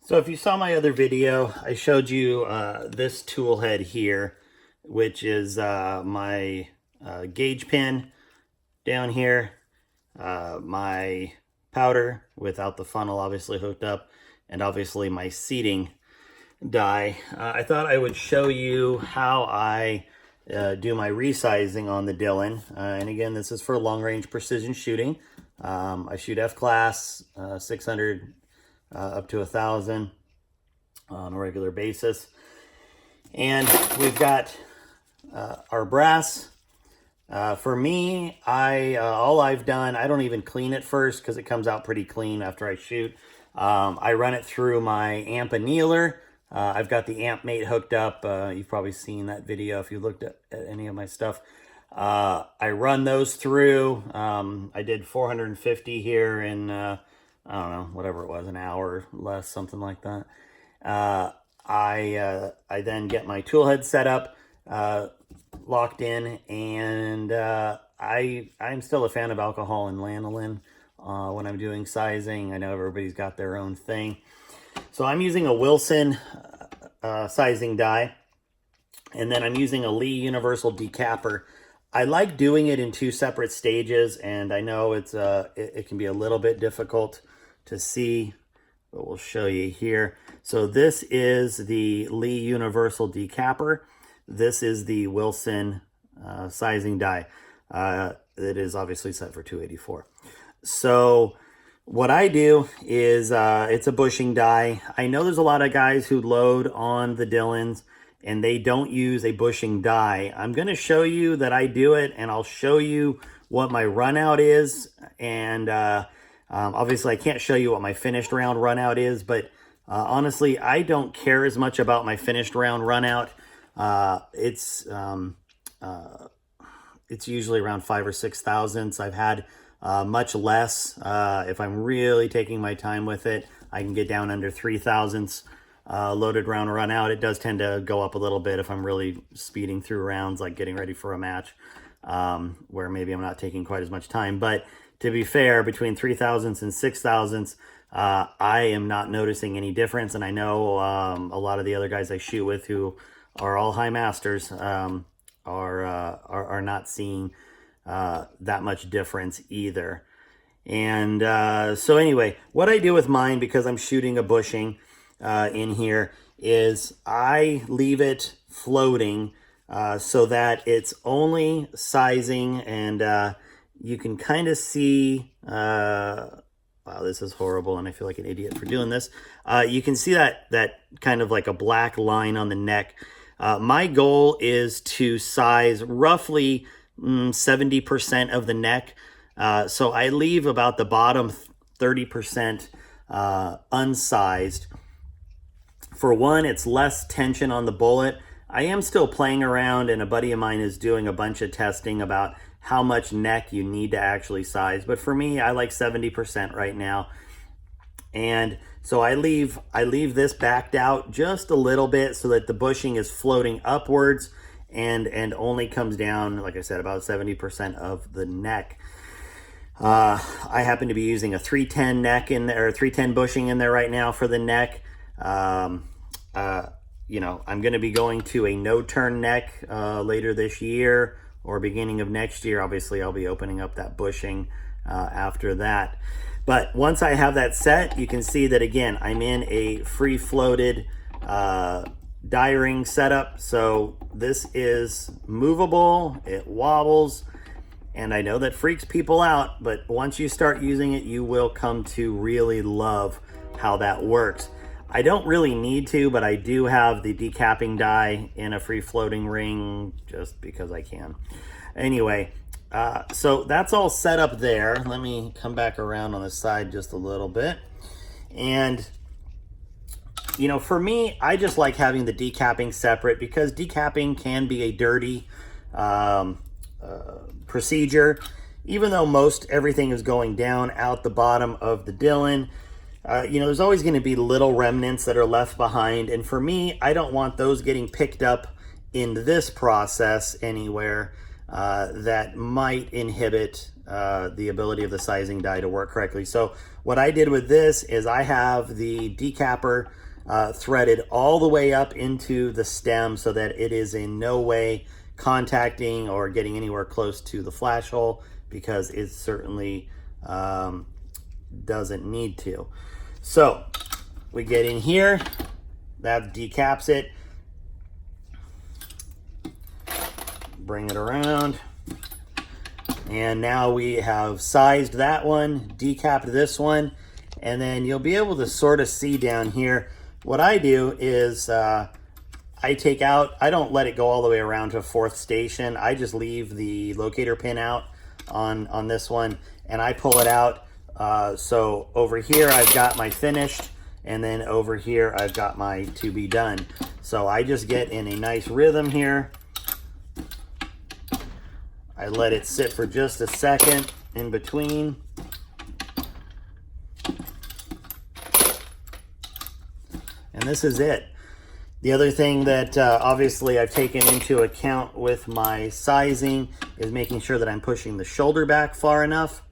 So if you saw my other video, I showed you this tool head here, which is my gauge pin down here, my powder without the funnel obviously hooked up, and obviously my seating die. I thought I would show you how I do my resizing on the Dillon. And again, this is for long range precision shooting. I shoot F-class, 600 up to 1,000 on a regular basis. And we've got our brass. For me, all I've done, I don't even clean it first because it comes out pretty clean after I shoot. I run it through my amp annealer. I've got the amp mate hooked up. You've probably seen that video if you looked at any of my stuff. I run those through. I did 450 here in, I don't know, whatever it was, an hour less, something like that. I then get my tool head set up, locked in, and I'm still a fan of alcohol and lanolin when I'm doing sizing. I know everybody's got their own thing. So I'm using a Wilson sizing die, and then I'm using a Lee Universal Decapper. I like doing it in two separate stages, and I know it can be a little bit difficult to see, but we'll show you here. So this is the Lee Universal Decapper. This is the Wilson sizing die. It is obviously set for 284. So what I do is it's a bushing die. I know there's a lot of guys who load on the Dillons and they don't use a bushing die. I'm going to show you that I do it, and I'll show you what my run out is. And obviously I can't show you what my finished round run out is, but honestly, I don't care as much about my finished round run out. It's usually around 5 or 6 thousandths. I've had much less. If I'm really taking my time with it, I can get down under 3 thousandths loaded round run out. It does tend to go up a little bit if I'm really speeding through rounds, like getting ready for a match, where maybe I'm not taking quite as much time. But to be fair, between 3 thousandths and 6 thousandths, I am not noticing any difference. And I know a lot of the other guys I shoot with who are all high masters are not seeing that much difference either. And so anyway, what I do with mine, because I'm shooting a bushing in here, is I leave it floating so that it's only sizing, and you can kind of see, wow, this is horrible, and I feel like an idiot for doing this. You can see that kind of like a black line on the neck. My goal is to size roughly 70% of the neck. So I leave about the bottom 30% unsized. For one, it's less tension on the bullet. I am still playing around, and a buddy of mine is doing a bunch of testing about how much neck you need to actually size. But for me, I like 70% right now. And so I leave this backed out just a little bit so that the bushing is floating upwards and only comes down, like I said, about 70% of the neck. I happen to be using a 310 neck in there, or 310 bushing in there right now for the neck. You know, I'm going to be going to a no-turn neck later this year or beginning of next year. Obviously, I'll be opening up that bushing after that. But once I have that set, you can see that, again, I'm in a free-floated die ring setup. So this is movable, it wobbles, and I know that freaks people out, but once you start using it, you will come to really love how that works. I don't really need to, but I do have the decapping die in a free floating ring just because I can. Anyway, so that's all set up there. Let me come back around on the side just a little bit. And, you know, for me, I just like having the decapping separate because decapping can be a dirty procedure. Even though most everything is going down out the bottom of the Dillon, you know, there's always going to be little remnants that are left behind. And for me, I don't want those getting picked up in this process anywhere. that might inhibit the ability of the sizing die to work correctly. So what I did with this is I have the decapper threaded all the way up into the stem so that it is in no way contacting or getting anywhere close to the flash hole, because it certainly doesn't need to. So we get in here, that decaps it, bring it around, and now we have sized that one, decapped this one, and then you'll be able to sort of see down here. What I do is I take out, I don't let it go all the way around to a fourth station. I just leave the locator pin out on this one, and I pull it out. So over here I've got my finished, and then over here I've got my to be done. So I just get in a nice rhythm here. I let it sit for just a second in between. And this is it. The other thing that obviously I've taken into account with my sizing is making sure that I'm pushing the shoulder back far enough.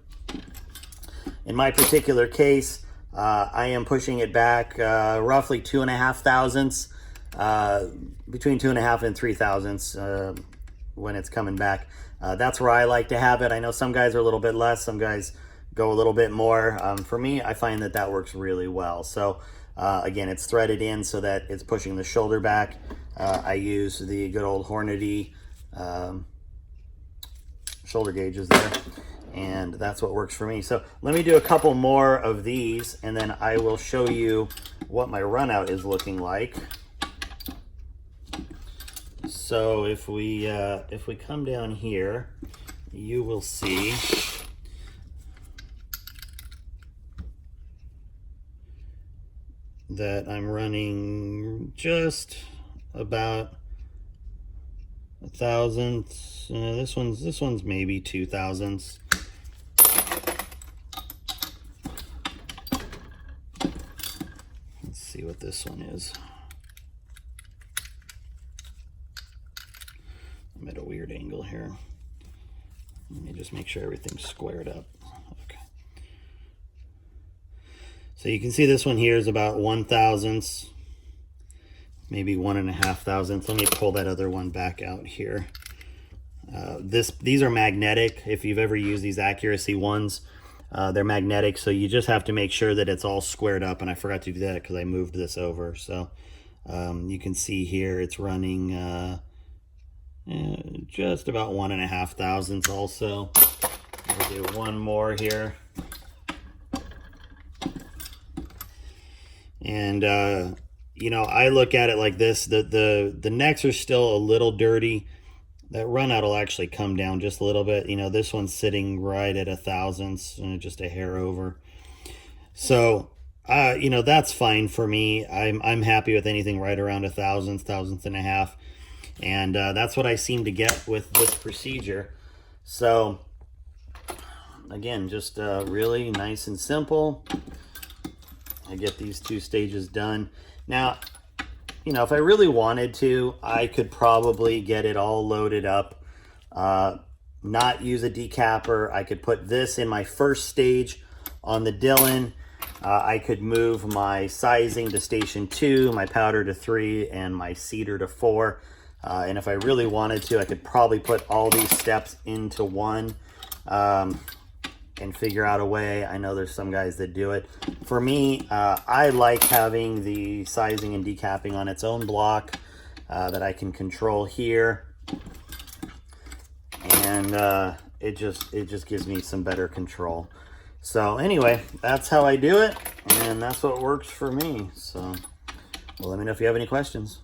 In my particular case, I am pushing it back roughly 2.5 thousandths, between 2.5 and 3 thousandths when it's coming back. That's where I like to have it. I know some guys are a little bit less, some guys go a little bit more. For me, I find that that works really well. So again, it's threaded in so that it's pushing the shoulder back. I use the good old Hornady shoulder gauges there, and that's what works for me. So let me do a couple more of these, and then I will show you what my runout is looking like. So if we come down here, you will see that I'm running just about 1,000. This one's maybe 2 thousandths. Let's see what this one is. I'm at a weird angle here. Let me just make sure everything's squared up. Okay. So you can see this one here is about 1 thousandths, maybe 1.5 thousandths. Let me pull that other one back out here. These are magnetic. If you've ever used these accuracy ones, they're magnetic, so you just have to make sure that it's all squared up, and I forgot to do that because I moved this over. So you can see here it's running just about 1.5 thousandths also. I'll do one more here. And you know, I look at it like this. The necks are still a little dirty. That runout will actually come down just a little bit. You know, this one's sitting right at 1 thousandths, just a hair over. So you know, that's fine for me. I'm happy with anything right around 1 thousandth, 1.5 thousandths. And that's what I seem to get with this procedure. So again, just really nice and simple. I get these 2 stages done. Now, you know, if I really wanted to, I could probably get it all loaded up, not use a decapper. I could put this in my first stage on the Dillon. I could move my sizing to station 2, my powder to 3, and my cedar to 4. And if I really wanted to, I could probably put all these steps into one and figure out a way. I know there's some guys that do it. For me, I like having the sizing and decapping on its own block that I can control here. And it just gives me some better control. So anyway, that's how I do it, and that's what works for me. So well, let me know if you have any questions.